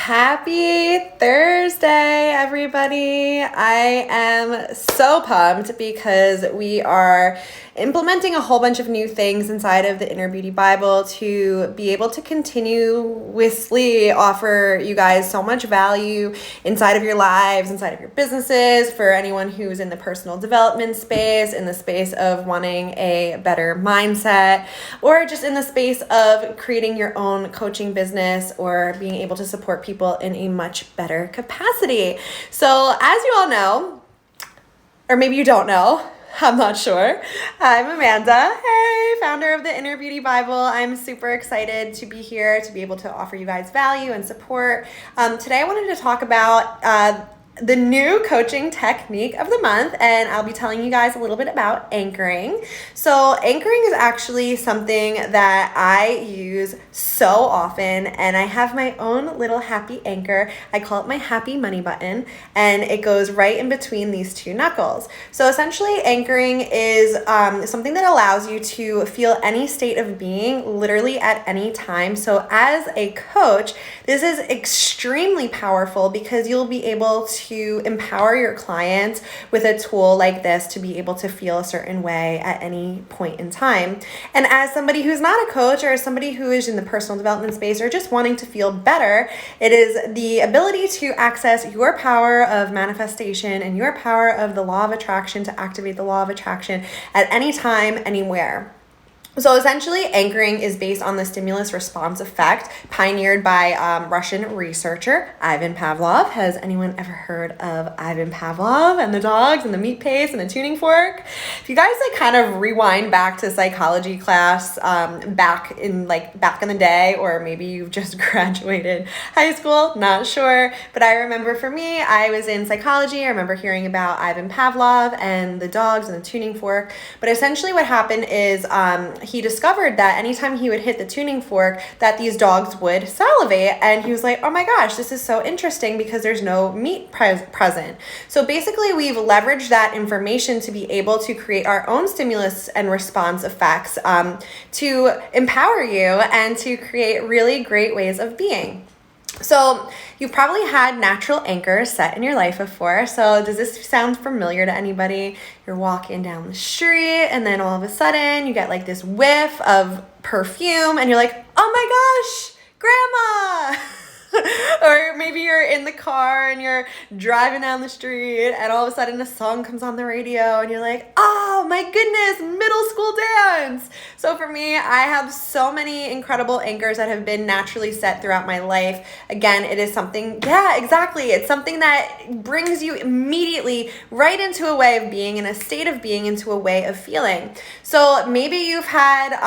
Happy Thursday, everybody. I am so pumped because we are implementing a whole bunch of new things inside of the Inner Beauty Bible to be able to continuously offer you guys so much value inside of your lives, inside of your businesses, for anyone who's in the personal development space, in the space of wanting a better mindset, or just in the space of creating your own coaching business or being able to support people in a much better capacity. So as you all know, or maybe you don't know, I'm not sure, I'm Amanda, founder of the Inner Beauty Bible. I'm super excited to be here to be able to offer you guys value and support. Today I wanted to talk about the new coaching technique of the month, and I'll be telling you guys a little bit about anchoring. So anchoring is actually something that I use so often, and I have my own little happy anchor. I call it my happy money button, and it goes right in between these two knuckles. So essentially anchoring is something that allows you to feel any state of being literally at any time. So as a coach, this is extremely powerful because you'll be able to empower your clients with a tool like this to be able to feel a certain way at any point in time. And as somebody who's not a coach, or as somebody who is in the personal development space, or just wanting to feel better, it is the ability to access your power of manifestation and your power of the law of attraction, to activate the law of attraction at any time, anywhere. So essentially, anchoring is based on the stimulus response effect pioneered by Russian researcher Ivan Pavlov. Has anyone ever heard of Ivan Pavlov and the dogs and the meat paste and the tuning fork? If you guys kind of rewind back to psychology class back in the day, or maybe you've just graduated high school, not sure. But I remember for me, I was in psychology. I remember hearing about Ivan Pavlov and the dogs and the tuning fork. But essentially what happened is he discovered that anytime he would hit the tuning fork, that these dogs would salivate, and he was like, oh my gosh, this is so interesting because there's no meat present. So basically we've leveraged that information to be able to create our own stimulus and response effects to empower you and to create really great ways of being. So you've probably had natural anchors set in your life before. So does this sound familiar to anybody? You're walking down the street and then all of a sudden you get like this whiff of perfume and you're like, oh my gosh, grandma. Or maybe you're in the car and you're driving down the street and all of a sudden a song comes on the radio and you're like, oh my goodness, middle school dance. So for me, I have so many incredible anchors that have been naturally set throughout my life. Again, it is something, exactly. It's something that brings you immediately right into a way of being, in a state of being, into a way of feeling. So maybe you've had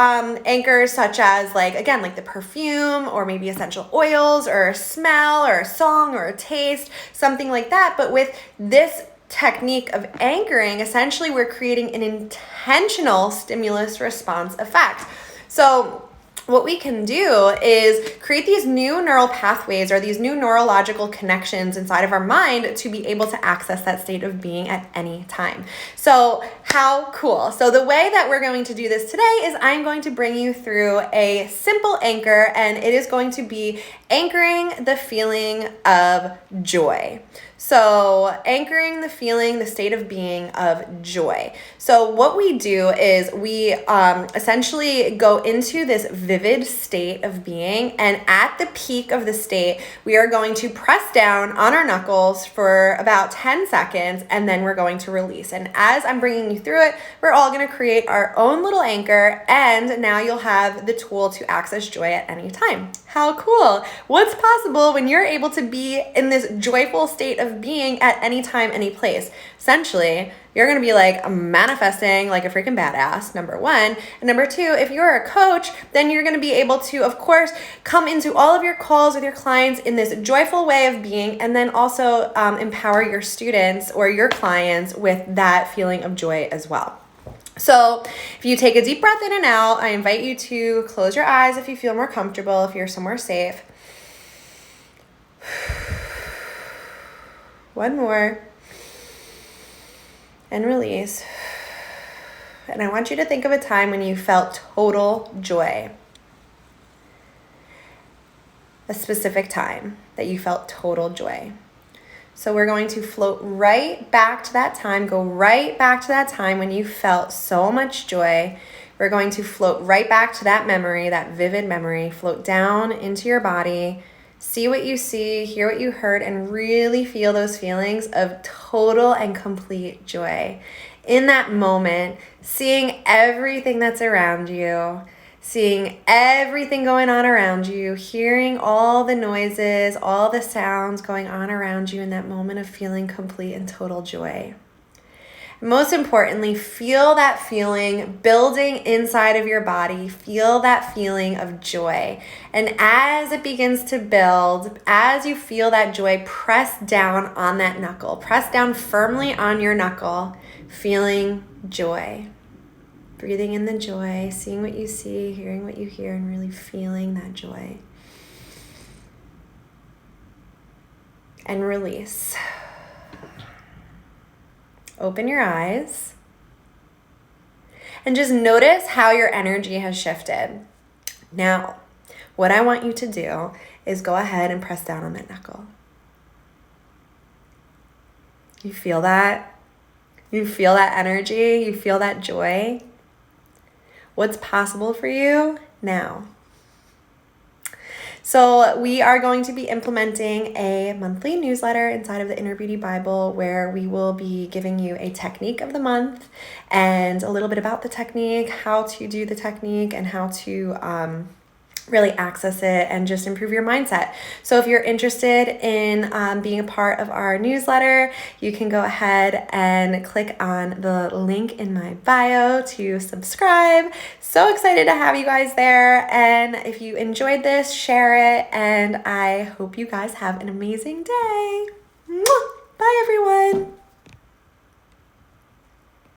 anchors such as like the perfume, or maybe essential oils, or a smell, or a song, or a taste, something like that. But with this technique of anchoring, essentially we're creating an intentional stimulus response effect. So what we can do is create these new neural pathways, or these new neurological connections inside of our mind to be able to access that state of being at any time. So how cool. So the way that we're going to do this today is I'm going to bring you through a simple anchor, and it is going to be anchoring the feeling of joy. So anchoring the feeling, the state of being of joy. So what we do is we essentially go into this vivid state of being, and at the peak of the state, we are going to press down on our knuckles for about 10 seconds, and then we're going to release. And as I'm bringing you through it, we're all going to create our own little anchor, and now you'll have the tool to access joy at any time. How cool. What's possible when you're able to be in this joyful state of being at any time, any place? Essentially, you're going to be like manifesting like a freaking badass, number one. And number two, if you're a coach, then you're going to be able to, of course, come into all of your calls with your clients in this joyful way of being, and then also empower your students or your clients with that feeling of joy as well. So if you take a deep breath in and out, I invite you to close your eyes if you feel more comfortable, if you're somewhere safe. One more. And release. And I want you to think of a time when you felt total joy. a specific time that you felt total joy. So we're going to float right back to that time, go right back to that time when you felt so much joy. We're going to float right back to that memory, that vivid memory, float down into your body, see what you see, hear what you heard, and really feel those feelings of total and complete joy. In that moment, seeing everything that's around you, seeing everything going on around you, hearing all the noises, all the sounds going on around you in that moment of feeling complete and total joy. Most importantly, feel that feeling building inside of your body. Feel that feeling of joy. And as it begins to build, as you feel that joy, press down on that knuckle. Press down firmly on your knuckle, feeling joy. Breathing in the joy, seeing what you see, hearing what you hear, and really feeling that joy. And release. Open your eyes. And just notice how your energy has shifted. Now, what I want you to do is go ahead and press down on that knuckle. You feel that? You feel that energy? You feel that joy? What's possible for you now? So we are going to be implementing a monthly newsletter inside of the Inner Beauty Bible where we will be giving you a technique of the month and a little bit about the technique, how to do the technique, and how to really access it and just improve your mindset. So if you're interested in being a part of our newsletter, you can go ahead and click on the link in my bio to subscribe. So excited to have you guys there. And if you enjoyed this, share it. And I hope you guys have an amazing day. Mwah! Bye, everyone.